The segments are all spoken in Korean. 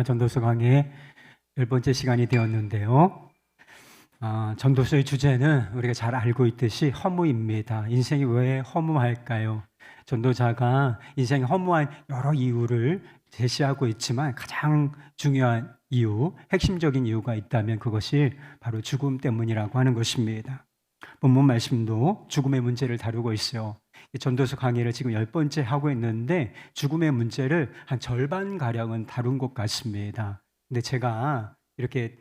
전도서 강의 10번째 시간이 되었는데요. 전도서의 주제는 우리가 잘 알고 있듯이 허무입니다. 인생이 왜 허무할까요? 전도자가 인생이 허무한 여러 이유를 제시하고 있지만 가장 중요한 이유, 핵심적인 이유가 있다면 그것이 바로 죽음 때문이라고 하는 것입니다. 본문 말씀도 죽음의 문제를 다루고 있어요. 전도서 강의를 지금 10번째 하고 있는데 죽음의 문제를 한 절반가량은 다룬 것 같습니다. 근데 제가 이렇게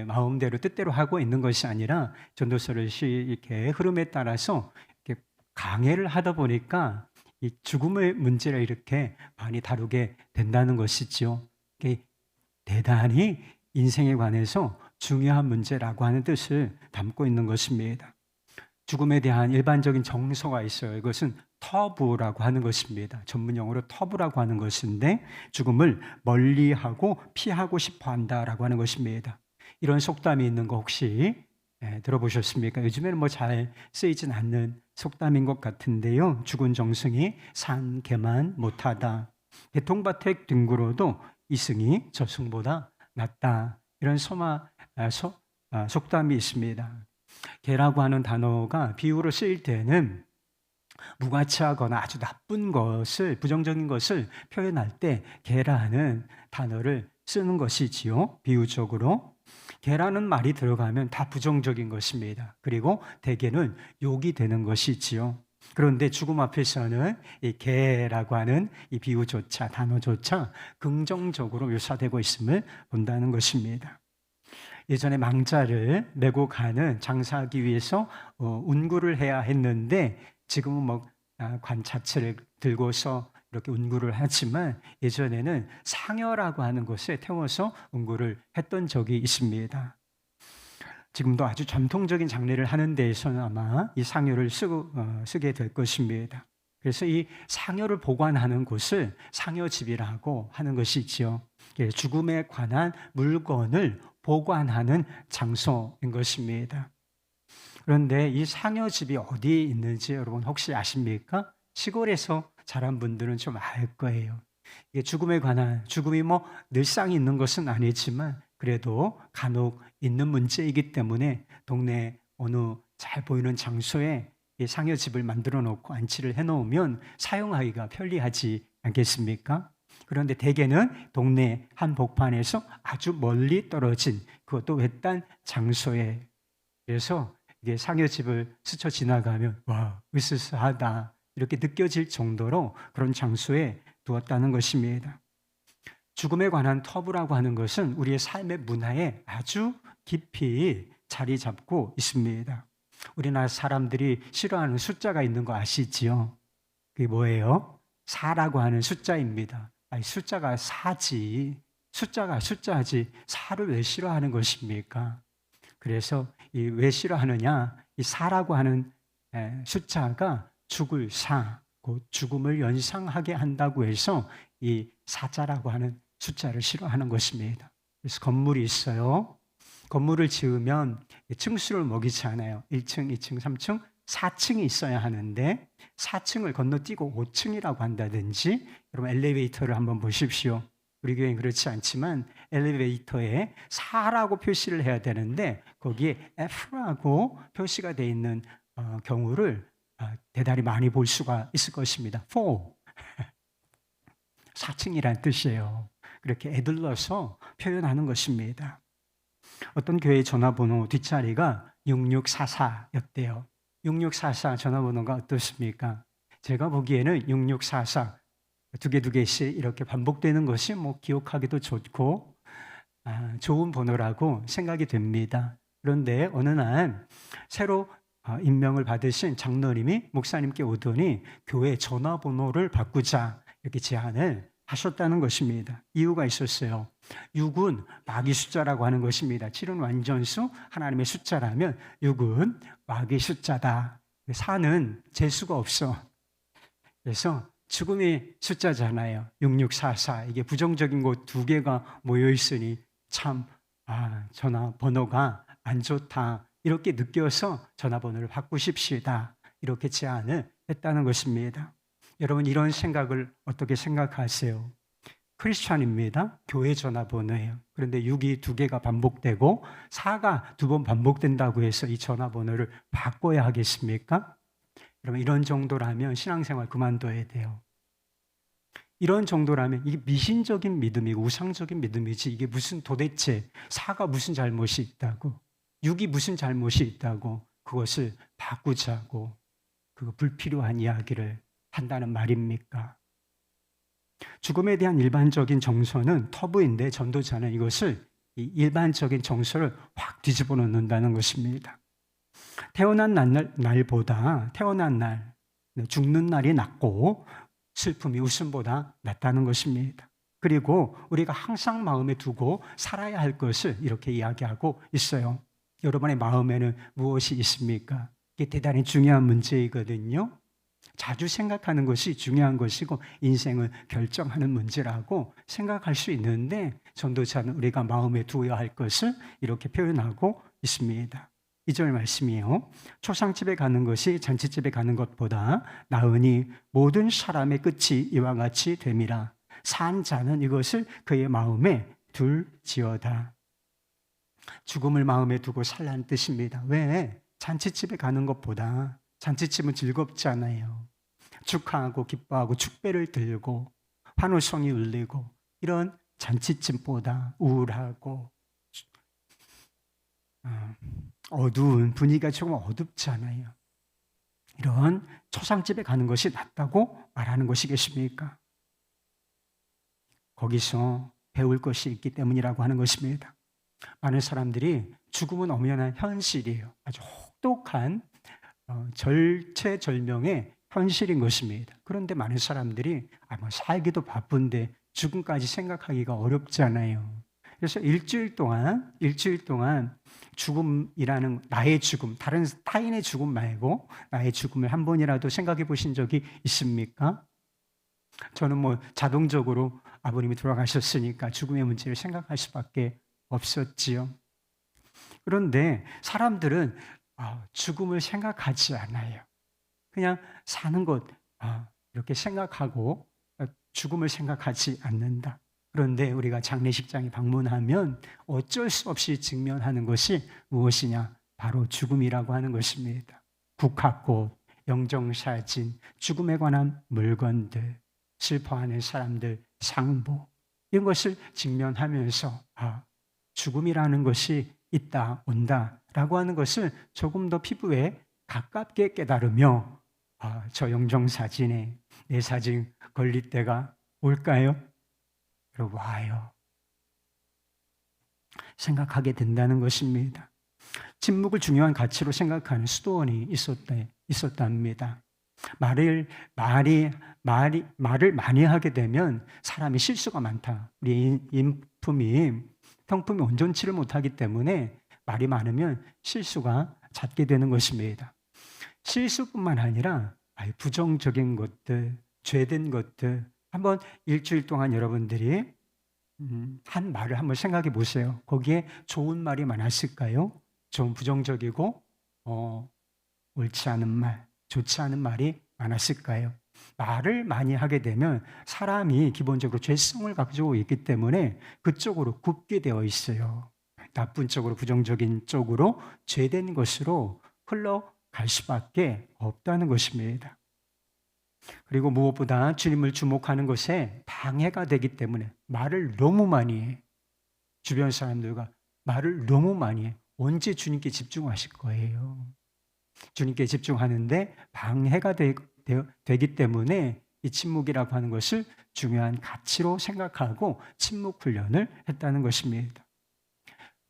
마음대로 뜻대로 하고 있는 것이 아니라 전도서를 이렇게 흐름에 따라서 이렇게 강해를 하다 보니까 이 죽음의 문제를 이렇게 많이 다루게 된다는 것이죠. 이게 대단히 인생에 관해서 중요한 문제라고 하는 뜻을 담고 있는 것입니다. 죽음에 대한 일반적인 정서가 있어요. 이것은 터부라고 하는 것입니다. 전문 용어로 터부라고 하는 것인데 죽음을 멀리하고 피하고 싶어 한다라고 하는 것입니다. 이런 속담이 있는 거 혹시 들어보셨습니까? 요즘에는 뭐 잘 쓰이진 않는 속담인 것 같은데요. 죽은 정승이 산 개만 못하다. 대통밭에 뒹굴어도 이승이 저승보다 낫다. 이런 속담이 있습니다. 개라고 하는 단어가 비유로 쓰일 때는 무가치하거나 아주 나쁜 것을, 부정적인 것을 표현할 때 개라는 단어를 쓰는 것이지요. 비유적으로. 개라는 말이 들어가면 다 부정적인 것입니다. 그리고 대개는 욕이 되는 것이지요. 그런데 죽음 앞에서는 이 개라고 하는 이 비유조차, 단어조차 긍정적으로 묘사되고 있음을 본다는 것입니다. 예전에 망자를 메고 가는 장사하기 위해서 운구를 해야 했는데 지금은 관자체를 들고서 이렇게 운구를 하지만 예전에는 상여라고 하는 곳에 태워서 운구를 했던 적이 있습니다. 지금도 아주 전통적인 장례를 하는 데에서는 아마 이 상여를 쓰게 될 것입니다. 그래서 이 상여를 보관하는 곳을 상여집이라고 하는 것이지요. 죽음에 관한 물건을 보관하는 장소인 것입니다. 그런데 이 상여집이 어디에 있는지 여러분 혹시 아십니까? 시골에서 자란 분들은 좀 알 거예요. 이게 죽음에 관한, 죽음이 늘상 있는 것은 아니지만 그래도 간혹 있는 문제이기 때문에 동네 어느 잘 보이는 장소에 이 상여집을 만들어 놓고 안치를 해 놓으면 사용하기가 편리하지 않겠습니까? 그런데 대개는 동네 한복판에서 아주 멀리 떨어진 그것도 외딴 장소에, 그래서 이게 상여집을 스쳐 지나가면 와, 으스스하다 이렇게 느껴질 정도로 그런 장소에 두었다는 것입니다. 죽음에 관한 터부라고 하는 것은 우리의 삶의 문화에 아주 깊이 자리 잡고 있습니다. 우리나라 사람들이 싫어하는 숫자가 있는 거 아시지요? 그게 뭐예요? 4라고 하는 숫자입니다. 아니, 숫자가 4지. 숫자가 숫자지. 4를 왜 싫어하는 것입니까? 그래서 왜 싫어하느냐? 이 4라고 하는 숫자가 죽을 사, 곧 죽음을 연상하게 한다고 해서 이 4자라고 하는 숫자를 싫어하는 것입니다. 그래서 건물이 있어요. 건물을 지으면 층수를 먹이지 않아요. 1층, 2층, 3층, 4층이 있어야 하는데 4층을 건너뛰고 5층이라고 한다든지, 여러분 엘리베이터를 한번 보십시오. 우리 교회는 그렇지 않지만 엘리베이터에 4라고 표시를 해야 되는데 거기에 F라고 표시가 되어 있는 경우를 대단히 많이 볼 수가 있을 것입니다. 4층이란 뜻이에요. 그렇게 애들러서 표현하는 것입니다. 어떤 교회 전화번호 뒷자리가 6644였대요. 6644 전화번호가 어떻습니까? 제가 보기에는 6644 두 개씩 이렇게 반복되는 것이 기억하기도 좋고 좋은 번호라고 생각이 됩니다. 그런데 어느 날 새로 임명을 받으신 장로님이 목사님께 오더니 교회 전화번호를 바꾸자 이렇게 제안을 하셨다는 것입니다. 이유가 있었어요. 6은 마귀 숫자라고 하는 것입니다. 7은 완전수, 하나님의 숫자라면 6은 마귀 숫자다. 4는 재수가 없어. 그래서 죽음의 숫자잖아요. 6644. 이게 부정적인 것 두 개가 모여 있으니 참 전화번호가 안 좋다. 이렇게 느껴서 전화번호를 바꾸십시다. 이렇게 제안을 했다는 것입니다. 여러분 이런 생각을 어떻게 생각하세요? 크리스찬입니다. 교회 전화번호예요. 그런데 6이 2개가 반복되고 4가 2번 반복된다고 해서 이 전화번호를 바꿔야 하겠습니까? 그러면 이런 정도라면 신앙생활 그만둬야 돼요. 이런 정도라면 이게 미신적인 믿음이고 우상적인 믿음이지 이게 무슨 도대체 4가 무슨 잘못이 있다고 6이 무슨 잘못이 있다고 그것을 바꾸자고 그거 불필요한 이야기를 한다는 말입니까? 죽음에 대한 일반적인 정서는 터부인데 전도자는 이것을 이 일반적인 정서를 확 뒤집어 놓는다는 것입니다. 태어난 날보다 태어난 날, 죽는 날이 낫고 슬픔이 웃음보다 낫다는 것입니다. 그리고 우리가 항상 마음에 두고 살아야 할 것을 이렇게 이야기하고 있어요. 여러분의 마음에는 무엇이 있습니까? 이게 대단히 중요한 문제이거든요. 자주 생각하는 것이 중요한 것이고 인생을 결정하는 문제라고 생각할 수 있는데 전도자는 우리가 마음에 두어야 할 것을 이렇게 표현하고 있습니다. 2절 말씀이에요. 초상집에 가는 것이 잔치집에 가는 것보다 나으니 모든 사람의 끝이 이와 같이 됨이라. 산 자는 이것을 그의 마음에 둘지어다. 죽음을 마음에 두고 살라는 뜻입니다. 왜? 잔치집에 가는 것보다 잔치집은 즐겁잖아요. 축하하고 기뻐하고 축배를 들고 환호성이 울리고 이런 잔치집보다 우울하고 어두운 분위기가 조금 어둡잖아요. 이런 초상집에 가는 것이 낫다고 말하는 것이겠습니까? 거기서 배울 것이 있기 때문이라고 하는 것입니다. 많은 사람들이 죽음은 엄연한 현실이에요. 아주 혹독한 절체절명의 현실인 것입니다. 그런데 많은 사람들이 살기도 바쁜데 죽음까지 생각하기가 어렵잖아요. 그래서 일주일 동안 죽음이라는 나의 죽음, 다른 타인의 죽음 말고 나의 죽음을 한 번이라도 생각해 보신 적이 있습니까? 저는 자동적으로 아버님이 돌아가셨으니까 죽음의 문제를 생각할 수밖에 없었지요. 그런데 사람들은 죽음을 생각하지 않아요. 그냥 사는 것 이렇게 생각하고 죽음을 생각하지 않는다. 그런데 우리가 장례식장에 방문하면 어쩔 수 없이 직면하는 것이 무엇이냐? 바로 죽음이라고 하는 것입니다. 국화꽃, 영정사진, 죽음에 관한 물건들, 슬퍼하는 사람들, 상보 이런 것을 직면하면서 죽음이라는 것이 있다, 온다라고 하는 것을 조금 더 피부에 가깝게 깨달으며 저 영정사진에 내 사진 걸릴 때가 올까요? 여러분 와요. 생각하게 된다는 것입니다. 침묵을 중요한 가치로 생각하는 수도원이 있었답니다. 말을 많이 하게 되면 사람이 실수가 많다. 우리 성품이 온전치를 못하기 때문에 말이 많으면 실수가 잦게 되는 것입니다. 실수뿐만 아니라 부정적인 것들, 죄된 것들 한번 일주일 동안 여러분들이 한 말을 한번 생각해 보세요. 거기에 좋은 말이 많았을까요? 좀 부정적이고 옳지 않은 말, 좋지 않은 말이 많았을까요? 말을 많이 하게 되면 사람이 기본적으로 죄성을 가지고 있기 때문에 그쪽으로 굽게 되어 있어요. 나쁜 쪽으로, 부정적인 쪽으로, 죄된 것으로 흘러갈 수밖에 없다는 것입니다. 그리고 무엇보다 주님을 주목하는 것에 방해가 되기 때문에 말을 너무 많이 해. 주변 사람들과 말을 너무 많이 해. 언제 주님께 집중하실 거예요? 주님께 집중하는데 방해가 되기 때문에 이 침묵이라고 하는 것을 중요한 가치로 생각하고 침묵 훈련을 했다는 것입니다.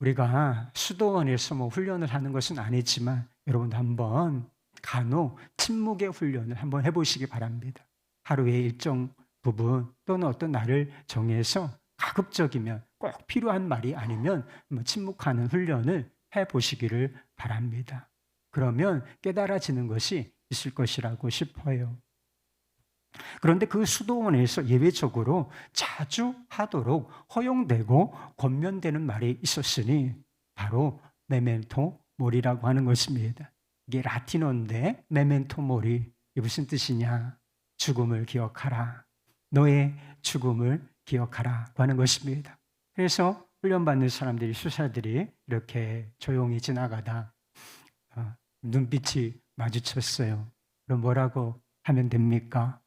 우리가 수도원에서 훈련을 하는 것은 아니지만 여러분도 한번 간혹 침묵의 훈련을 한번 해보시기 바랍니다. 하루의 일정 부분 또는 어떤 날을 정해서 가급적이면 꼭 필요한 말이 아니면 침묵하는 훈련을 해보시기를 바랍니다. 그러면 깨달아지는 것이 있을 것이라고 싶어요. 그런데 그 수도원에서 예외적으로 자주 하도록 허용되고 권면되는 말이 있었으니 바로 메멘토 모리라고 하는 것입니다. 이게 라틴어인데 메멘토 모리, 이게 무슨 뜻이냐? 죽음을 기억하라. 너의 죽음을 기억하라고 하는 것입니다. 그래서 훈련받는 사람들이, 수사들이 이렇게 조용히 지나가다 눈빛이 마주쳤어요. 그럼 뭐라고 하면 됩니까?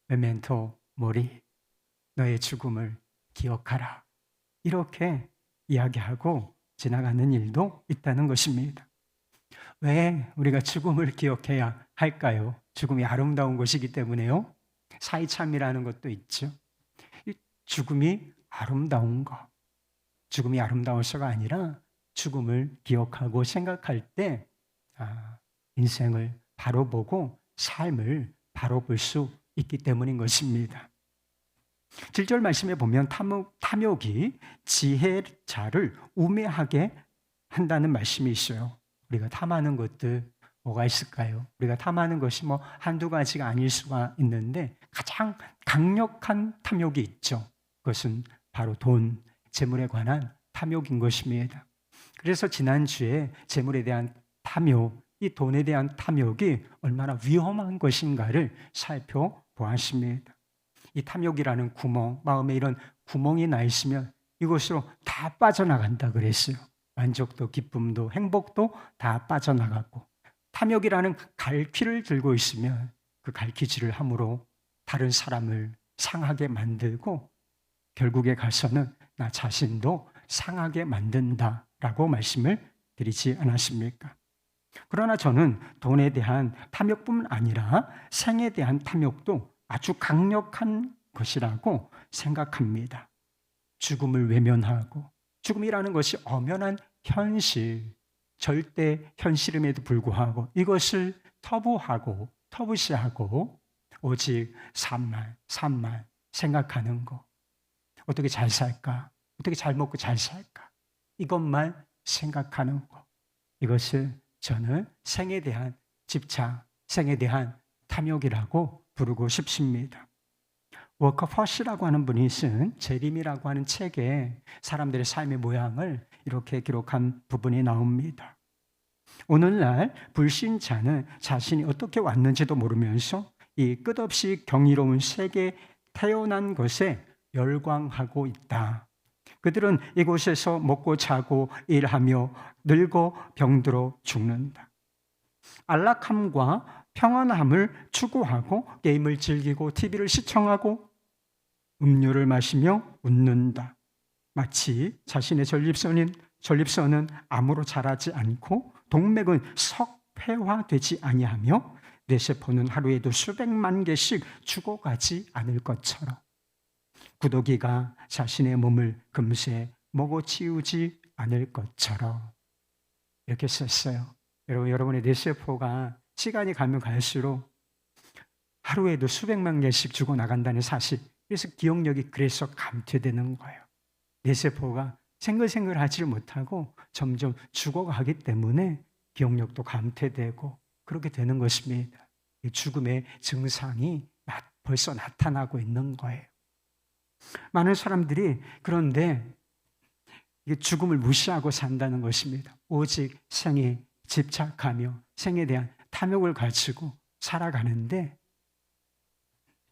메멘토 모리, 너의 죽음을 기억하라. 이렇게 이야기하고 지나가는 일도 있다는 것입니다. 왜 우리가 죽음을 기억해야 할까요? 죽음이 아름다운 것이기 때문에요. 사이참이라는 것도 있죠. 죽음이 아름다운 것, 죽음이 아름다워서가 아니라 죽음을 기억하고 생각할 때 인생을 바로 보고 삶을 바로 볼 수 있기 때문인 것입니다. 7절 말씀에 보면 탐욕이 지혜자를 우매하게 한다는 말씀이 있어요. 우리가 탐하는 것들 뭐가 있을까요? 우리가 탐하는 것이 뭐 한두 가지가 아닐 수가 있는데 가장 강력한 탐욕이 있죠. 그것은 바로 돈, 재물에 관한 탐욕인 것입니다. 그래서 지난주에 재물에 대한 탐욕, 이 돈에 대한 탐욕이 얼마나 위험한 것인가를 살펴보았습니다. 이 탐욕이라는 구멍, 마음에 이런 구멍이 나 있으면 이것으로 다 빠져나간다 그랬어요. 만족도, 기쁨도, 행복도 다 빠져나가고, 탐욕이라는 갈퀴를 들고 있으면 그 갈퀴질을 함으로 다른 사람을 상하게 만들고 결국에 가서는 나 자신도 상하게 만든다라고 말씀을 드리지 않았습니까? 그러나 저는 돈에 대한 탐욕뿐만 아니라 생에 대한 탐욕도 아주 강력한 것이라고 생각합니다. 죽음을 외면하고, 죽음이라는 것이 엄연한 현실, 절대 현실임에도 불구하고 이것을 터부시하고 오직 삶만 생각하는 것. 어떻게 잘 살까? 어떻게 잘 먹고 잘 살까? 이것만 생각하는 것. 이것을 저는 생에 대한 집착, 생에 대한 탐욕이라고 부르고 싶습니다. 워커 퍼시라고 하는 분이 쓴 재림이라고 하는 책에 사람들의 삶의 모양을 이렇게 기록한 부분이 나옵니다. 오늘날 불신자는 자신이 어떻게 왔는지도 모르면서 이 끝없이 경이로운 세계에 태어난 것에 열광하고 있다. 그들은 이곳에서 먹고 자고 일하며 늙어 병들어 죽는다. 안락함과 평안함을 추구하고 게임을 즐기고 TV를 시청하고 음료를 마시며 웃는다. 마치 자신의 전립선은 암으로 자라지 않고 동맥은 석회화되지 아니하며 뇌세포는 하루에도 수백만 개씩 죽어가지 않을 것처럼 구더기가 자신의 몸을 금세 먹어치우지 않을 것처럼 이렇게 썼어요. 여러분의 뇌세포가 시간이 가면 갈수록 하루에도 수백만 개씩 죽어나간다는 사실, 그래서 기억력이 그래서 감퇴되는 거예요. 뇌세포가 생글생글하지 못하고 점점 죽어가기 때문에 기억력도 감퇴되고 그렇게 되는 것입니다. 죽음의 증상이 벌써 나타나고 있는 거예요. 많은 사람들이 그런데 죽음을 무시하고 산다는 것입니다. 오직 생에 집착하며 생에 대한 탐욕을 가지고 살아가는데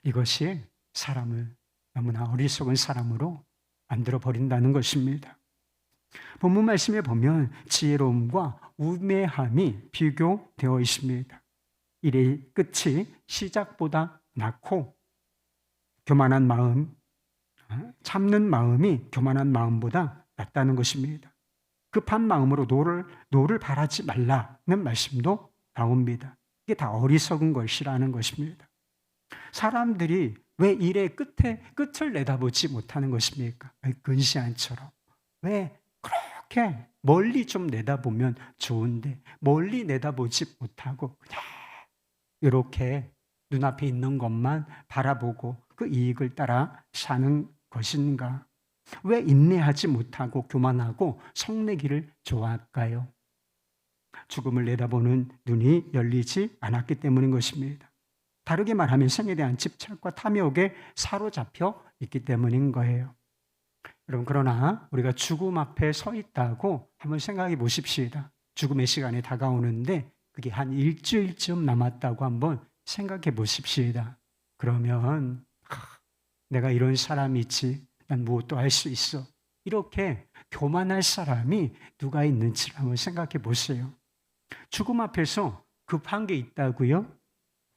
이것이 사람을 너무나 어리석은 사람으로 만들어 버린다는 것입니다. 본문 말씀에 보면 지혜로움과 우매함이 비교되어 있습니다. 일의 끝이 시작보다 낮고 교만한 마음, 참는 마음이 교만한 마음보다 낫다는 것입니다. 급한 마음으로 노를 바라지 말라는 말씀도 나옵니다. 이게 다 어리석은 것이라는 것입니다. 사람들이 왜 일의 끝을 내다보지 못하는 것입니까? 근시안처럼. 왜 그렇게 멀리 좀 내다보면 좋은데 멀리 내다보지 못하고 그냥 이렇게 눈앞에 있는 것만 바라보고 그 이익을 따라 사는 것인가? 왜 인내하지 못하고 교만하고 성내기를 좋아할까요? 죽음을 내다보는 눈이 열리지 않았기 때문인 것입니다. 다르게 말하면 생에 대한 집착과 탐욕에 사로잡혀 있기 때문인 거예요. 여러분, 그러나 우리가 죽음 앞에 서 있다고 한번 생각해 보십시다. 죽음의 시간이 다가오는데 그게 한 일주일쯤 남았다고 한번 생각해 보십시다. 그러면 내가 이런 사람이지. 난 무엇도 할 수 있어. 이렇게 교만할 사람이 누가 있는지 한번 생각해 보세요. 죽음 앞에서 급한 게 있다고요?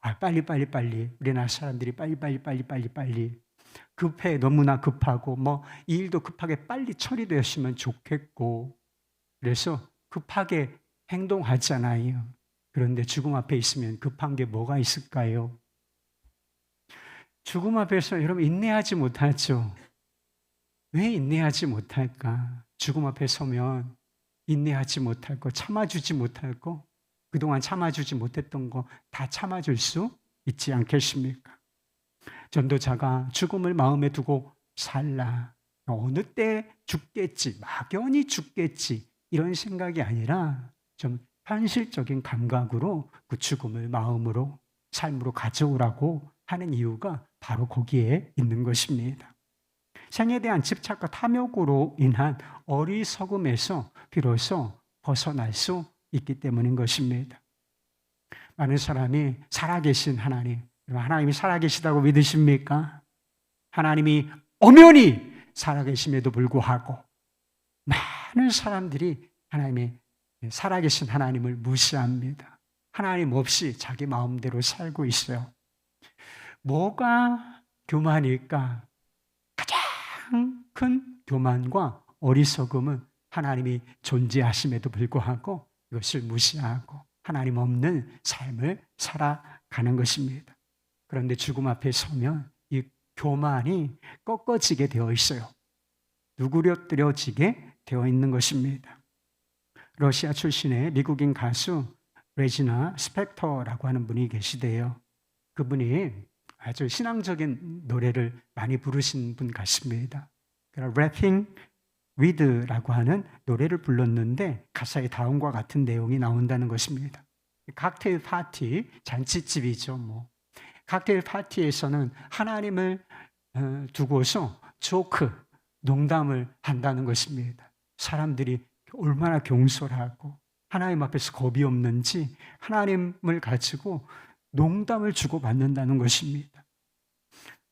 빨리. 우리나라 사람들이 빨리. 급해. 너무나 급하고, 이 일도 급하게 빨리 처리되었으면 좋겠고. 그래서 급하게 행동하잖아요. 그런데 죽음 앞에 있으면 급한 게 뭐가 있을까요? 죽음 앞에서 여러분 인내하지 못하죠. 왜 인내하지 못할까? 죽음 앞에 서면 인내하지 못할 거, 참아주지 못할 거, 그동안 참아주지 못했던 거 다 참아줄 수 있지 않겠습니까? 전도자가 죽음을 마음에 두고 살라. 어느 때 죽겠지, 막연히 죽겠지, 이런 생각이 아니라 좀 현실적인 감각으로 그 죽음을 마음으로, 삶으로 가져오라고 하는 이유가 바로 거기에 있는 것입니다. 생에 대한 집착과 탐욕으로 인한 어리석음에서 비로소 벗어날 수 있기 때문인 것입니다. 많은 사람이 살아계신 하나님이 살아계시다고 믿으십니까? 하나님이 엄연히 살아계심에도 불구하고 많은 사람들이 하나님의 살아계신 하나님을 무시합니다. 하나님 없이 자기 마음대로 살고 있어요. 뭐가 교만일까? 가장 큰 교만과 어리석음은 하나님이 존재하심에도 불구하고 이것을 무시하고 하나님 없는 삶을 살아가는 것입니다. 그런데 죽음 앞에 서면 이 교만이 꺾어지게 되어 있어요. 누그러뜨려지게 되어 있는 것입니다. 러시아 출신의 미국인 가수 레지나 스펙터라고 하는 분이 계시대요. 그분이 아주 신앙적인 노래를 많이 부르신 분 같습니다. Rapping With라고 하는 노래를 불렀는데 가사에 다음과 같은 내용이 나온다는 것입니다. 칵테일 파티, 잔치집이죠. 칵테일 파티에서는 하나님을 두고서 조크, 농담을 한다는 것입니다. 사람들이 얼마나 경솔하고 하나님 앞에서 겁이 없는지 하나님을 가지고 농담을 주고받는다는 것입니다.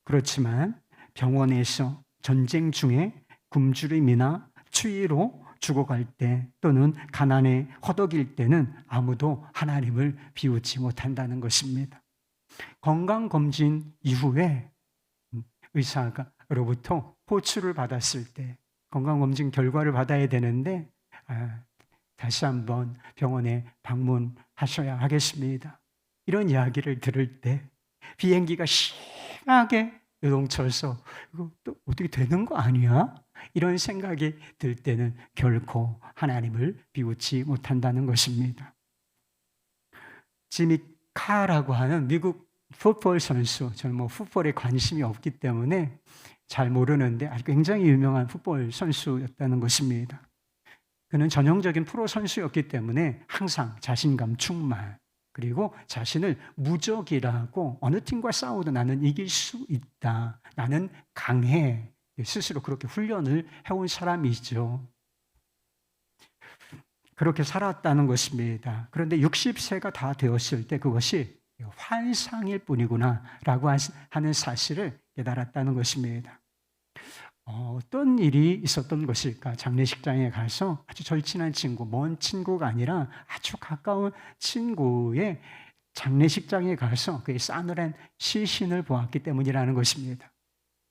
그렇지만 병원에서 전쟁 중에 굶주림이나 추위로 죽어갈 때 또는 가난에 허덕일 때는 아무도 하나님을 비웃지 못한다는 것입니다. 건강검진 이후에 의사로부터 호출을 받았을 때 건강검진 결과를 받아야 되는데 다시 한번 병원에 방문하셔야 하겠습니다. 이런 이야기를 들을 때 비행기가 심하게 요동쳐서 이거 또 어떻게 되는 거 아니야? 이런 생각이 들 때는 결코 하나님을 비웃지 못한다는 것입니다. 지미 카라고 하는 미국 풋볼 선수, 저는 풋볼에 관심이 없기 때문에 잘 모르는데 아주 굉장히 유명한 풋볼 선수였다는 것입니다. 그는 전형적인 프로 선수였기 때문에 항상 자신감 충만, 그리고 자신을 무적이라고 어느 팀과 싸워도 나는 이길 수 있다. 나는 강해. 스스로 그렇게 훈련을 해온 사람이죠. 그렇게 살았다는 것입니다. 그런데 60세가 다 되었을 때 그것이 환상일 뿐이구나 라고 하는 사실을 깨달았다는 것입니다. 어떤 일이 있었던 것일까? 장례식장에 가서 아주 절친한 친구, 먼 친구가 아니라 아주 가까운 친구의 장례식장에 가서 그의 싸늘한 시신을 보았기 때문이라는 것입니다.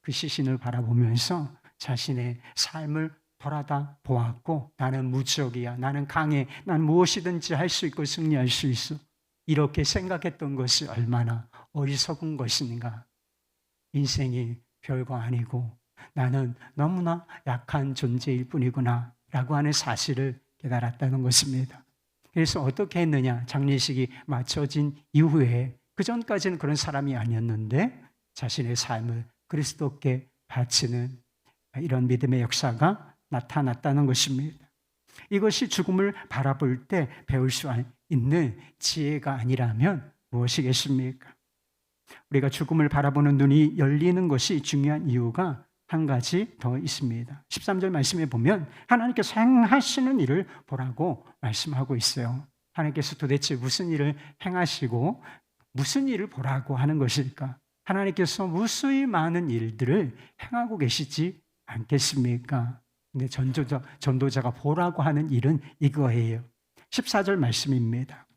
그 시신을 바라보면서 자신의 삶을 돌아다 보았고, 나는 무적이야, 나는 강해, 난 무엇이든지 할 수 있고 승리할 수 있어. 이렇게 생각했던 것이 얼마나 어리석은 것인가. 인생이 별거 아니고 나는 너무나 약한 존재일 뿐이구나 라고 하는 사실을 깨달았다는 것입니다. 그래서 어떻게 했느냐, 장례식이 마쳐진 이후에, 그 전까지는 그런 사람이 아니었는데 자신의 삶을 그리스도께 바치는 이런 믿음의 역사가 나타났다는 것입니다. 이것이 죽음을 바라볼 때 배울 수 있는 지혜가 아니라면 무엇이겠습니까? 우리가 죽음을 바라보는 눈이 열리는 것이 중요한 이유가 한 가지 더 있습니다. 13절 말씀에 보면 하나님께서 행하시는 일을 보라고 말씀하고 있어요. 하나님께서 도대체 무슨 일을 행하시고 무슨 일을 보라고 하는 것일까? 하나님께서 무수히 많은 일들을 행하고 계시지 않겠습니까? 근데 전도자가 보라고 하는 일은 이거예요. 14절 말씀입니다.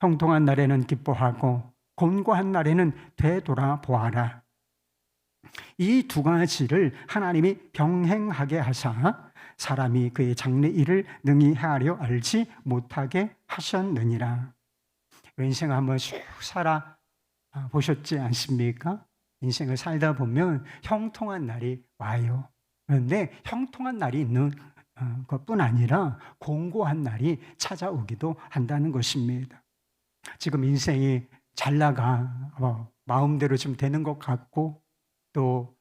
형통한 날에는 기뻐하고 곤고한 날에는 되돌아보아라. 이 두 가지를 하나님이 병행하게 하사 사람이 그의 장래 일을 능히 헤아려 알지 못하게 하셨느니라. 인생 한번 쭉 살아 보셨지 않습니까? 인생을 살다 보면 형통한 날이 와요. 그런데 형통한 날이 있는 것뿐 아니라 공고한 날이 찾아오기도 한다는 것입니다. 지금 인생이 잘 나가 마음대로 좀 되는 것 같고 또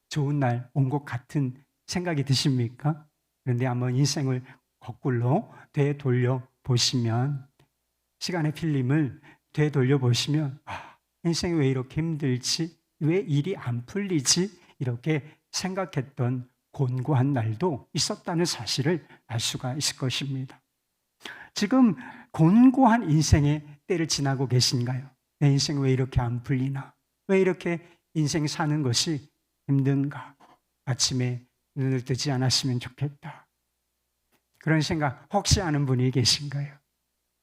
좋은 날 온 것 같은 생각이 드십니까? 그런데 한번 인생을 거꾸로 되돌려 보시면, 시간의 필름을 되돌려 보시면 인생이 왜 이렇게 힘들지? 왜 일이 안 풀리지? 이렇게 생각했던 곤고한 날도 있었다는 사실을 알 수가 있을 것입니다. 지금 곤고한 인생의 때를 지나고 계신가요? 내 인생 왜 이렇게 안 풀리나? 왜 이렇게 인생 사는 것이 힘든가? 아침에 눈을 뜨지 않았으면 좋겠다. 그런 생각 혹시 아는 분이 계신가요?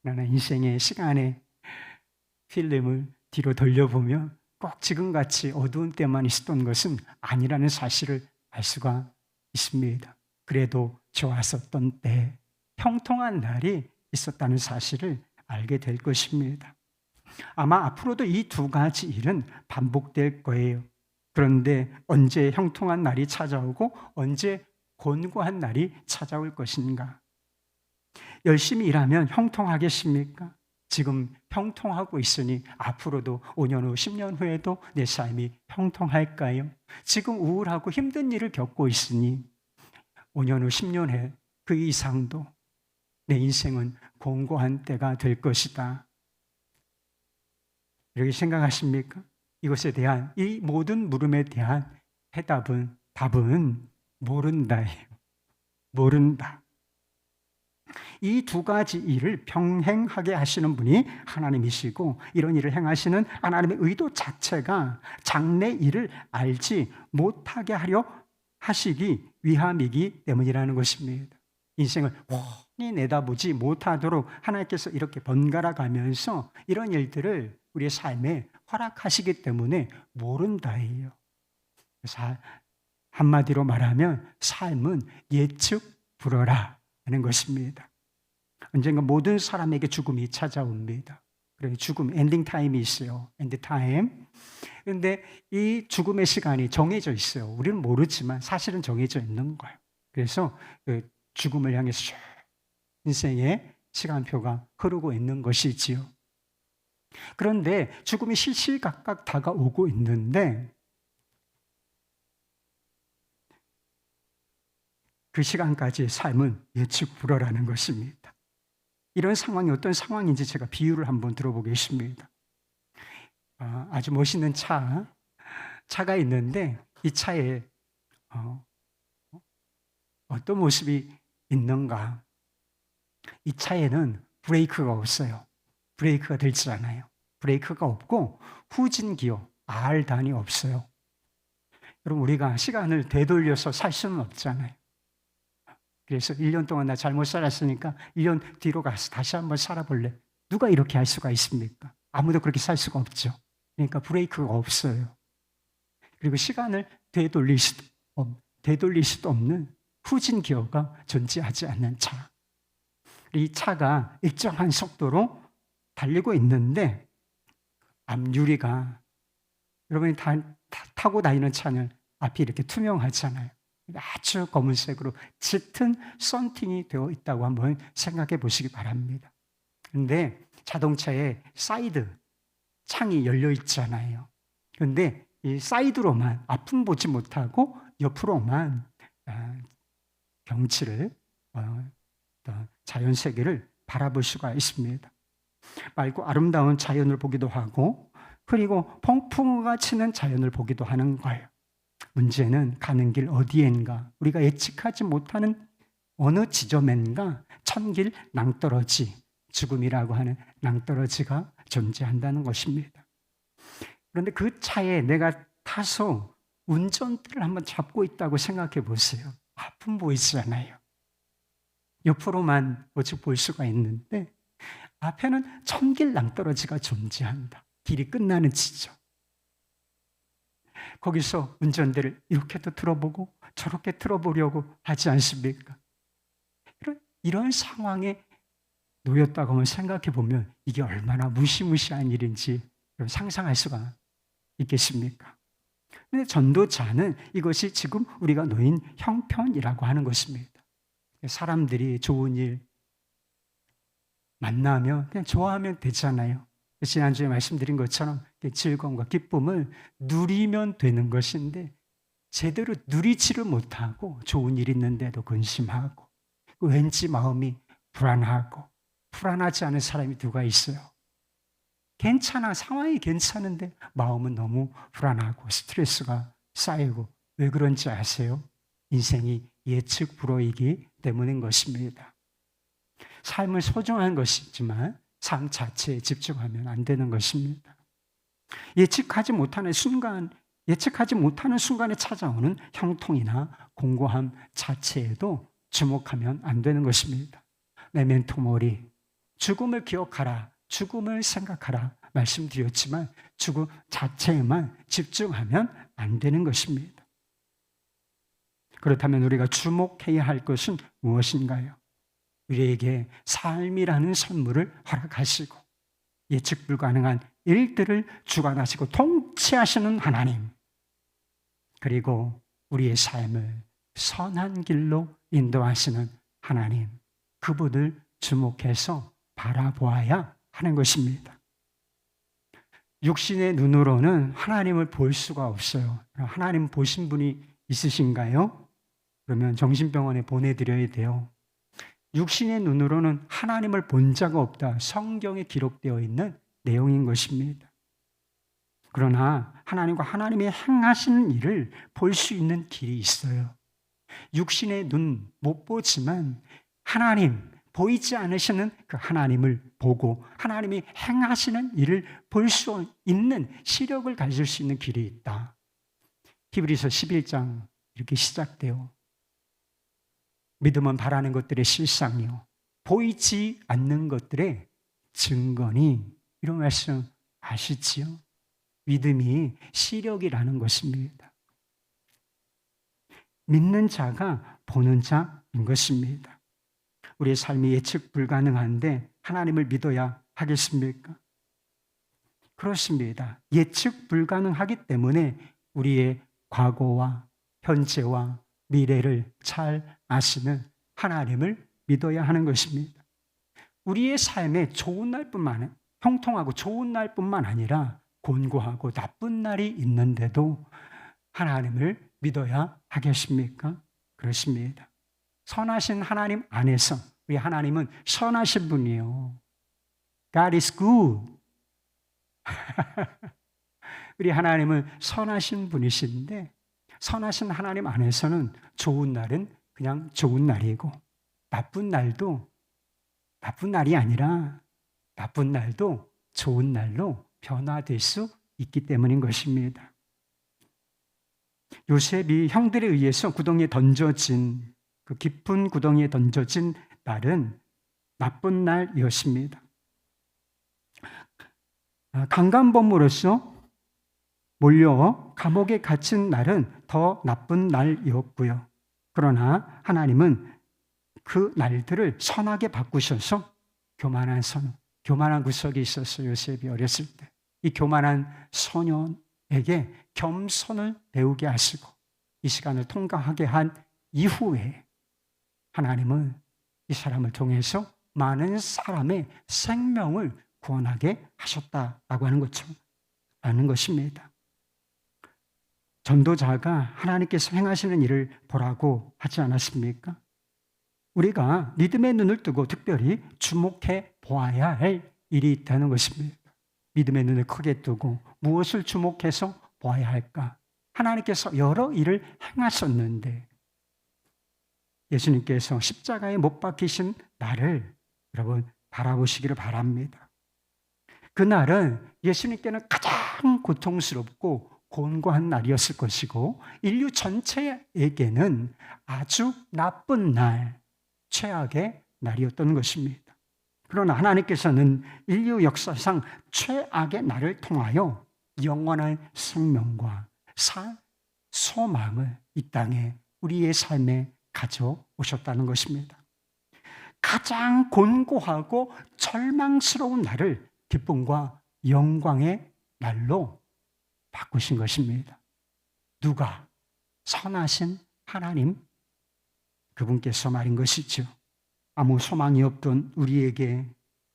나는 인생의 시간의 필름을 뒤로 돌려보면 꼭 지금같이 어두운 때만 있었던 것은 아니라는 사실을 알 수가 있습니다. 그래도 좋았었던 때, 형통한 날이 있었다는 사실을 알게 될 것입니다. 아마 앞으로도 이 두 가지 일은 반복될 거예요. 그런데 언제 형통한 날이 찾아오고 언제 곤고한 날이 찾아올 것인가? 열심히 일하면 형통하겠습니까? 지금 형통하고 있으니 앞으로도 5년 후, 10년 후에도 내 삶이 형통할까요? 지금 우울하고 힘든 일을 겪고 있으니 5년 후, 10년 후에 그 이상도 내 인생은 공고한 때가 될 것이다. 이렇게 생각하십니까? 이것에 대한 이 모든 물음에 대한 답은 모른다예요. 모른다. 이 두 가지 일을 병행하게 하시는 분이 하나님이시고, 이런 일을 행하시는 하나님의 의도 자체가 장래 일을 알지 못하게 하려 하시기 위함이기 때문이라는 것입니다. 인생을 훤히 내다보지 못하도록 하나님께서 이렇게 번갈아 가면서 이런 일들을 우리의 삶에 허락하시기 때문에 모른다예요. 한마디로 말하면 삶은 예측 불허라 하는 것입니다. 언젠가 모든 사람에게 죽음이 찾아옵니다. 그래서 죽음, 엔딩 타임이 있어요. 엔드 타임. 그런데 이 죽음의 시간이 정해져 있어요. 우리는 모르지만 사실은 정해져 있는 거예요. 그래서 그 죽음을 향해서 인생의 시간표가 흐르고 있는 것이지요. 그런데 죽음이 실시각각 다가오고 있는데 그 시간까지의 삶은 예측 불허라는 것입니다. 이런 상황이 어떤 상황인지 제가 비유를 한번 들어보겠습니다. 아주 멋있는 차가 있는데 이 차에 어떤 모습이 있는가? 이 차에는 브레이크가 없어요. 브레이크가 들지 않아요. 브레이크가 없고 후진기어, R단이 없어요. 여러분, 우리가 시간을 되돌려서 살 수는 없잖아요. 그래서 1년 동안 나 잘못 살았으니까 1년 뒤로 가서 다시 한번 살아볼래. 누가 이렇게 할 수가 있습니까? 아무도 그렇게 살 수가 없죠. 그러니까 브레이크가 없어요. 그리고 시간을 되돌릴 수도 없는 후진기어가 존재하지 않는 차. 이 차가 일정한 속도로 달리고 있는데 앞유리가, 여러분이 타고 다니는 차는 앞이 이렇게 투명하잖아요. 아주 검은색으로 짙은 썬팅이 되어 있다고 한번 생각해 보시기 바랍니다. 그런데 자동차에 사이드 창이 열려 있잖아요. 그런데 이 사이드로만, 앞은 보지 못하고 옆으로만 경치를, 자연 세계를 바라볼 수가 있습니다. 맑고 아름다운 자연을 보기도 하고, 그리고 폭풍우가 치는 자연을 보기도 하는 거예요. 문제는 가는 길 어디엔가, 우리가 예측하지 못하는 어느 지점엔가 천길 낭떠러지, 죽음이라고 하는 낭떠러지가 존재한다는 것입니다. 그런데 그 차에 내가 타서 운전대를 한번 잡고 있다고 생각해 보세요. 앞은 보이잖아요. 옆으로만 오직 볼 수가 있는데 앞에는 천길 낭떠러지가 존재한다. 길이 끝나는 지점. 거기서 운전대를 이렇게도 틀어보고 저렇게 틀어보려고 하지 않습니까? 이런 상황에 놓였다고 한번 생각해 보면 이게 얼마나 무시무시한 일인지 상상할 수가 있겠습니까? 그런데 전도자는 이것이 지금 우리가 놓인 형편이라고 하는 것입니다. 사람들이 좋은 일 만나면 그냥 좋아하면 되잖아요. 지난주에 말씀드린 것처럼 즐거움과 기쁨을 누리면 되는 것인데 제대로 누리지를 못하고 좋은 일 있는데도 근심하고 왠지 마음이 불안하고 불안하지 않은 사람이 누가 있어요? 괜찮아, 상황이 괜찮은데 마음은 너무 불안하고 스트레스가 쌓이고 왜 그런지 아세요? 인생이 예측 불허이기 때문인 것입니다. 삶은 소중한 것이지만 삶 자체에 집중하면 안 되는 것입니다. 예측하지 못하는 순간에 찾아오는 형통이나 공고함 자체에도 주목하면 안 되는 것입니다. 메멘토 모리, 죽음을 기억하라, 죽음을 생각하라 말씀드렸지만 죽음 자체에만 집중하면 안 되는 것입니다. 그렇다면 우리가 주목해야 할 것은 무엇인가요? 우리에게 삶이라는 선물을 허락하시고 예측 불가능한 일들을 주관하시고 통치하시는 하나님, 그리고 우리의 삶을 선한 길로 인도하시는 하나님, 그분을 주목해서 바라보아야 하는 것입니다. 육신의 눈으로는 하나님을 볼 수가 없어요. 하나님 보신 분이 있으신가요? 그러면 정신병원에 보내드려야 돼요. 육신의 눈으로는 하나님을 본 자가 없다. 성경에 기록되어 있는 내용인 것입니다. 그러나 하나님과 하나님의 행하시는 일을 볼 수 있는 길이 있어요. 육신의 눈 못 보지만 하나님, 보이지 않으시는 그 하나님을 보고 하나님이 행하시는 일을 볼 수 있는 시력을 가질 수 있는 길이 있다. 히브리서 11장 이렇게 시작돼요. 믿음은 바라는 것들의 실상이요 보이지 않는 것들의 증거니, 이런 말씀 아시지요? 믿음이 시력이라는 것입니다. 믿는 자가 보는 자인 것입니다. 우리의 삶이 예측 불가능한데 하나님을 믿어야 하겠습니까? 그렇습니다. 예측 불가능하기 때문에 우리의 과거와 현재와 미래를 잘 아시는 하나님을 믿어야 하는 것입니다. 우리의 삶에 좋은 날뿐만, 형통하고 좋은 날뿐만 아니라 곤고하고 나쁜 날이 있는데도 하나님을 믿어야 하겠습니까? 그렇습니다. 선하신 하나님 안에서 우리 하나님은 선하신 분이에요. God is good. 우리 하나님은 선하신 분이신데 선하신 하나님 안에서는 좋은 날은 그냥 좋은 날이고 나쁜 날도 나쁜 날이 아니라 나쁜 날도 좋은 날로 변화될 수 있기 때문인 것입니다. 요셉이 형들에 의해서 구덩이에 던져진 그 깊은 구덩이에 던져진 날은 나쁜 날이었습니다. 강간범으로서 몰려 감옥에 갇힌 날은 더 나쁜 날이었고요. 그러나 하나님은 그 날들을 선하게 바꾸셔서 교만한 구석이 있었어요. 요셉이 어렸을 때. 이 교만한 소년에게 겸손을 배우게 하시고 이 시간을 통과하게 한 이후에 하나님은 이 사람을 통해서 많은 사람의 생명을 구원하게 하셨다라고 하는 것입니다. 전도자가 하나님께서 행하시는 일을 보라고 하지 않았습니까? 우리가 믿음의 눈을 뜨고 특별히 주목해 보아야 할 일이 있다는 것입니다. 믿음의 눈을 크게 뜨고 무엇을 주목해서 보아야 할까? 하나님께서 여러 일을 행하셨는데 예수님께서 십자가에 못 박히신 나를 여러분 바라보시기를 바랍니다. 그날은 예수님께는 가장 고통스럽고 곤고한 날이었을 것이고 인류 전체에게는 아주 나쁜 날, 최악의 날이었던 것입니다. 그러나 하나님께서는 인류 역사상 최악의 날을 통하여 영원한 생명과 소망을 이 땅에 우리의 삶에 가져오셨다는 것입니다. 가장 곤고하고 절망스러운 날을 기쁨과 영광의 날로 바꾸신 것입니다. 누가? 선하신 하나님, 그분께서 말인 것이죠. 아무 소망이 없던 우리에게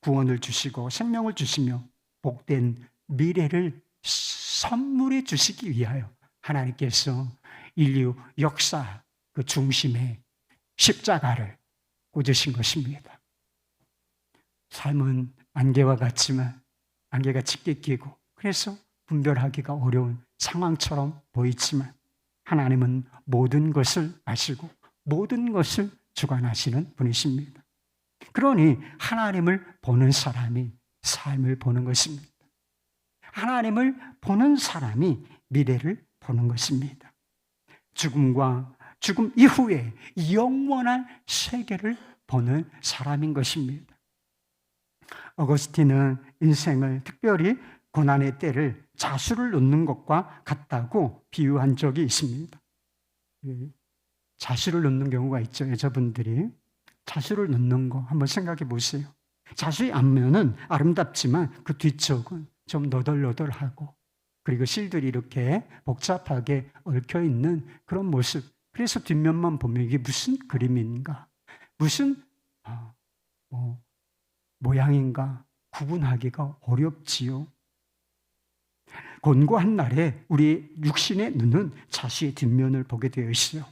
구원을 주시고 생명을 주시며 복된 미래를 선물해 주시기 위하여 하나님께서 인류 역사 그 중심에 십자가를 꽂으신 것입니다. 삶은 안개와 같지만 안개가 짙게 끼고 그래서 분별하기가 어려운 상황처럼 보이지만 하나님은 모든 것을 아시고 모든 것을 주관하시는 분이십니다. 그러니 하나님을 보는 사람이 삶을 보는 것입니다. 하나님을 보는 사람이 미래를 보는 것입니다. 죽음과 죽음 이후에 영원한 세계를 보는 사람인 것입니다. 어거스틴은 인생을 특별히 고난의 때를 자수를 놓는 것과 같다고 비유한 적이 있습니다. 자수를 놓는 경우가 있죠. 여자분들이 자수를 놓는 거 한번 생각해 보세요. 자수의 앞면은 아름답지만 그 뒤쪽은 좀 너덜너덜하고 그리고 실들이 이렇게 복잡하게 얽혀있는 그런 모습. 그래서 뒷면만 보면 이게 무슨 그림인가, 무슨 모양인가 구분하기가 어렵지요. 곤고한 날에 우리 육신의 눈은 자수의 뒷면을 보게 되어 있어요.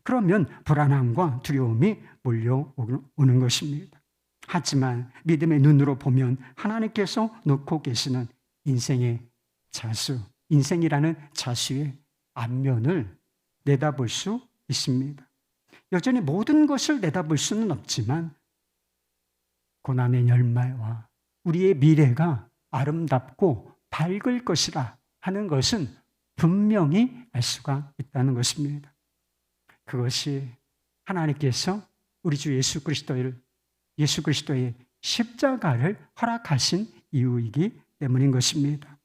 그러면 불안함과 두려움이 몰려오는 것입니다. 하지만 믿음의 눈으로 보면 하나님께서 놓고 계시는 인생의 자수, 인생이라는 자수의 앞면을 내다볼 수 있습니다. 여전히 모든 것을 내다볼 수는 없지만 고난의 열매와 우리의 미래가 아름답고 밝을 것이라 하는 것은 분명히 알 수가 있다는 것입니다. 그것이 하나님께서 우리 주 예수 그리스도의 십자가를 허락하신 이유이기 때문인 것입니다.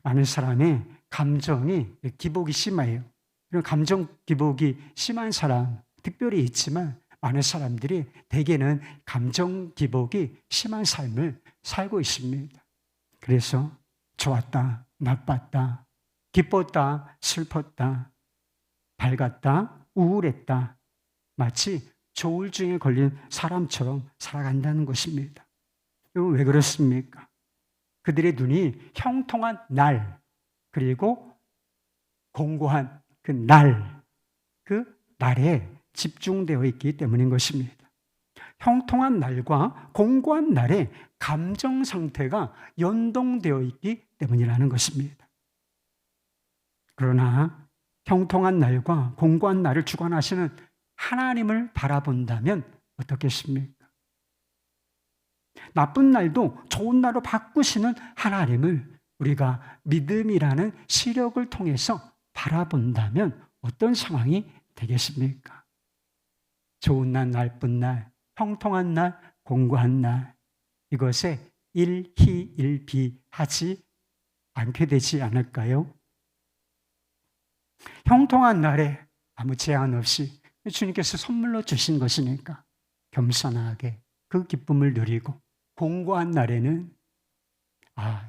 많은 사람의 감정이 기복이 심해요. 이런 감정 기복이 심한 사람 특별히 있지만 많은 사람들이 대개는 감정 기복이 심한 삶을 살고 있습니다. 그래서 좋았다, 나빴다, 기뻤다, 슬펐다, 밝았다, 우울했다, 마치 조울증에 걸린 사람처럼 살아간다는 것입니다. 여러분 왜 그렇습니까? 그들의 눈이 형통한 날, 그리고 공고한 그 날에 집중되어 있기 때문인 것입니다. 형통한 날과 공고한 날에 감정 상태가 연동되어 있기 때문이라는 것입니다. 그러나 형통한 날과 공고한 날을 주관하시는 하나님을 바라본다면 어떻겠습니까? 나쁜 날도 좋은 날로 바꾸시는 하나님을 우리가 믿음이라는 시력을 통해서 바라본다면 어떤 상황이 되겠습니까? 좋은 날, 나쁜 날, 형통한 날, 공고한 날, 이것에 일희일비하지 않게 되지 않을까요? 형통한 날에 아무 제한 없이 주님께서 선물로 주신 것이니까 겸손하게 그 기쁨을 누리고, 공고한 날에는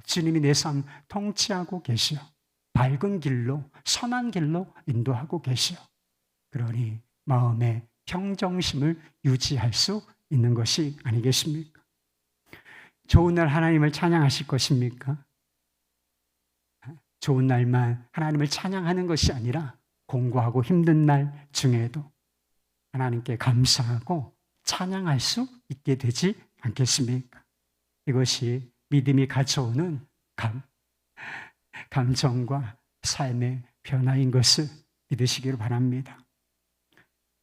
주님이 내 삶 통치하고 계시오, 밝은 길로, 선한 길로 인도하고 계시오, 그러니 마음의 평정심을 유지할 수 있는 것이 아니겠습니까? 좋은 날 하나님을 찬양하실 것입니까? 좋은 날만 하나님을 찬양하는 것이 아니라 공고하고 힘든 날 중에도 하나님께 감사하고 찬양할 수 있게 되지 않겠습니까? 이것이 믿음이 가져오는 감정과 삶의 변화인 것을 믿으시기를 바랍니다.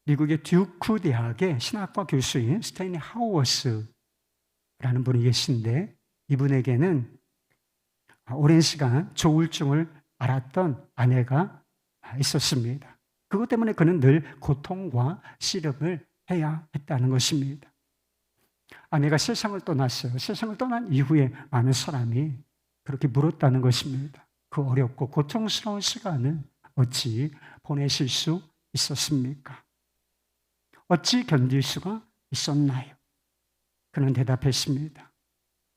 미국의 듀크 대학의 신학과 교수인 스탠리 하우어스라는 분이 계신데, 이분에게는 오랜 시간 조울증을 앓았던 아내가 있었습니다. 그것 때문에 그는 늘 고통과 씨름을 해야 했다는 것입니다. 아내가 세상을 떠났어요. 세상을 떠난 이후에 많은 사람이 그렇게 물었다는 것입니다. 그 어렵고 고통스러운 시간을 어찌 보내실 수 있었습니까? 어찌 견딜 수가 있었나요? 그는 대답했습니다.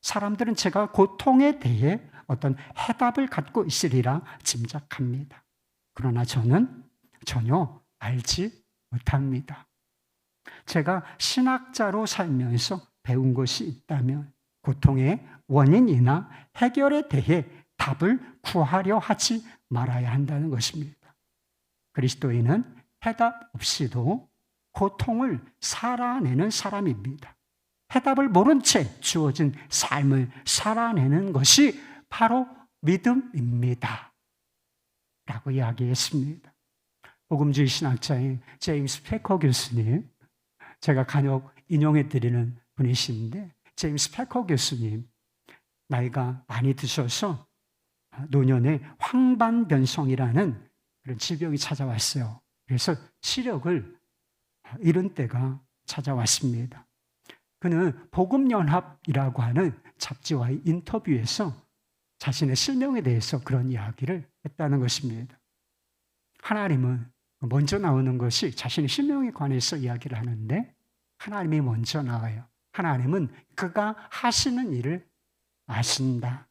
사람들은 제가 고통에 대해 어떤 해답을 갖고 있으리라 짐작합니다. 그러나 저는 전혀 알지 못합니다. 제가 신학자로 살면서 배운 것이 있다면 고통의 원인이나 해결에 대해 답을 구하려 하지 말아야 한다는 것입니다. 그리스도인은 해답 없이도 고통을 살아내는 사람입니다. 해답을 모른 채 주어진 삶을 살아내는 것이 바로 믿음입니다. 라고 이야기했습니다. 복음주의 신학자인 제임스 패커 교수님, 제가 간혹 인용해드리는 분이신데, 제임스 패커 교수님 나이가 많이 드셔서 노년에 황반변성이라는 그런 질병이 찾아왔어요. 그래서 시력을 잃은 때가 찾아왔습니다. 그는 복음연합이라고 하는 잡지와의 인터뷰에서 자신의 실명에 대해서 그런 이야기를 했다는 것입니다. 하나님은 먼저 나오는 것이 자신의 실명에 관해서 이야기를 하는데, 하나님이 먼저 나와요. 하나님은 그가 하시는 일을 아신다.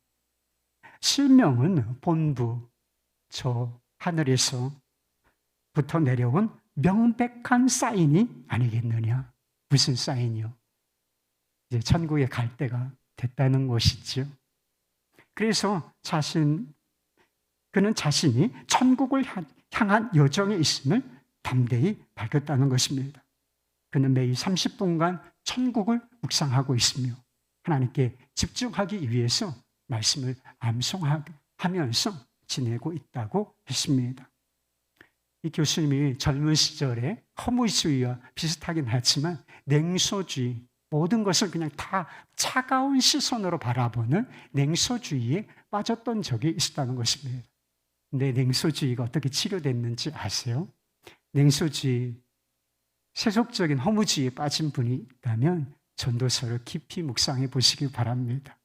실명은 본부, 저 하늘에서부터 내려온 명백한 사인이 아니겠느냐. 무슨 사인이요? 이제 천국에 갈 때가 됐다는 것이죠. 그래서 그는 자신이 천국을 향한 여정에 있음을 담대히 밝혔다는 것입니다. 그는 매일 30분간 천국을 묵상하고 있으며 하나님께 집중하기 위해서 말씀을 암송하면서 지내고 있다고 했습니다. 이 교수님이 젊은 시절에 허무주의와 비슷하긴 하지만 냉소주의, 모든 것을 그냥 다 차가운 시선으로 바라보는 냉소주의에 빠졌던 적이 있었다는 것입니다. 근데 냉소주의가 어떻게 치료됐는지 아세요? 냉소주의, 세속적인 허무주의에 빠진 분이 있다면 전도서를 깊이 묵상해 보시기 바랍니다.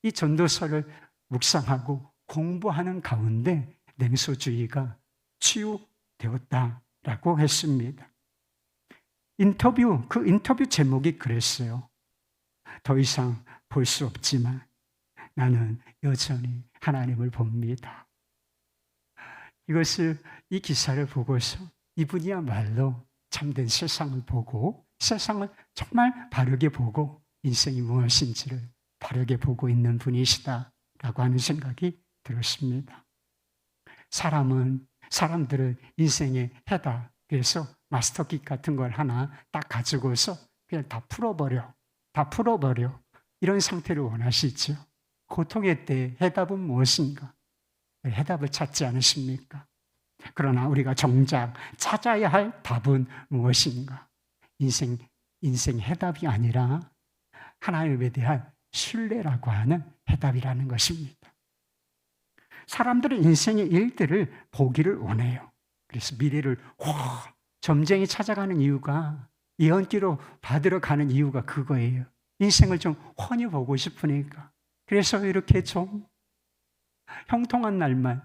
이 전도서를 묵상하고 공부하는 가운데 냉소주의가 치유되었다라고 했습니다. 그 인터뷰 제목이 그랬어요. 더 이상 볼 수 없지만 나는 여전히 하나님을 봅니다. 이 기사를 보고서 이분이야말로 참된 세상을 보고, 세상을 정말 바르게 보고 인생이 무엇인지를 바르게 보고 있는 분이시다라고 하는 생각이 들었습니다. 사람들은 인생의 해답, 그래서 마스터키 같은 걸 하나 딱 가지고서 그냥 다 풀어버려 이런 상태를 원하시죠. 고통의 때 해답은 무엇인가? 해답을 찾지 않으십니까? 그러나 우리가 정작 찾아야 할 답은 무엇인가? 인생 해답이 아니라 하나님에 대한 신뢰라고 하는 해답이라는 것입니다. 사람들은 인생의 일들을 보기를 원해요. 그래서 미래를 점쟁이 찾아가는 이유가, 예언기로 받으러 가는 이유가 그거예요. 인생을 좀 훤히 보고 싶으니까. 그래서 이렇게 좀 형통한 날만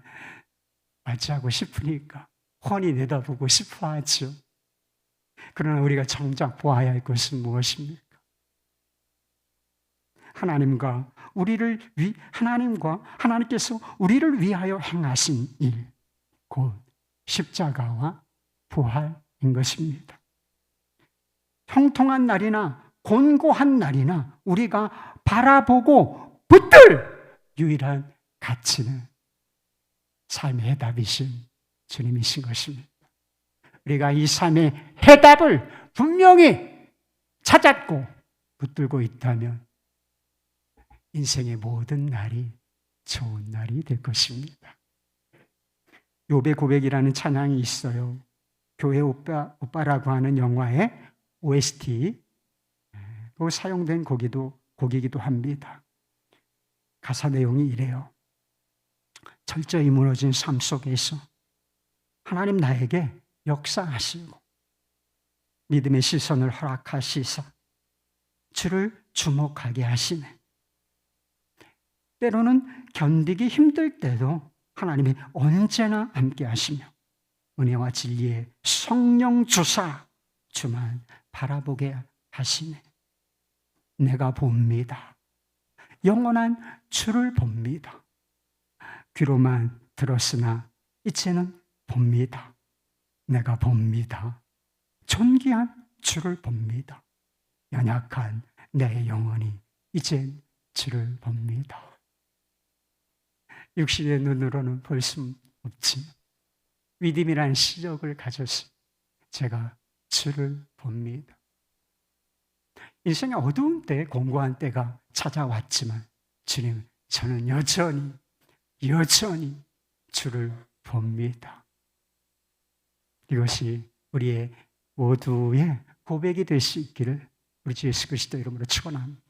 맞이하고 싶으니까 훤히 내다보고 싶어 하죠. 그러나 우리가 정작 보아야 할 것은 무엇입니까? 하나님께서 우리를 위하여 행하신 일, 곧 십자가와 부활인 것입니다. 형통한 날이나 곤고한 날이나 우리가 바라보고 붙들 유일한 가치는 삶의 해답이신 주님이신 것입니다. 우리가 이 삶의 해답을 분명히 찾았고 붙들고 있다면 인생의 모든 날이 좋은 날이 될 것입니다. 욥의 고백이라는 찬양이 있어요. 교회 오빠라고 하는 영화의 OST로 사용된 곡이기도 합니다. 가사 내용이 이래요. 철저히 무너진 삶 속에서 하나님 나에게 역사하시고 믿음의 시선을 허락하시사 주를 주목하게 하시네. 때로는 견디기 힘들 때도 하나님이 언제나 함께 하시며 은혜와 진리의 성령 주사 주만 바라보게 하시네. 내가 봅니다. 영원한 주를 봅니다. 귀로만 들었으나 이제는 봅니다. 내가 봅니다. 존귀한 주를 봅니다. 연약한 내 영혼이 이젠 주를 봅니다. 육신의 눈으로는 볼 수 없지만 믿음이란 시력을 가져서 제가 주를 봅니다. 인생의 어두운 때, 공고한 때가 찾아왔지만 주님, 저는 여전히 주를 봅니다. 이것이 우리의 모두의 고백이 될 수 있기를 우리 주 예수 그리스도 이름으로 축원합니다.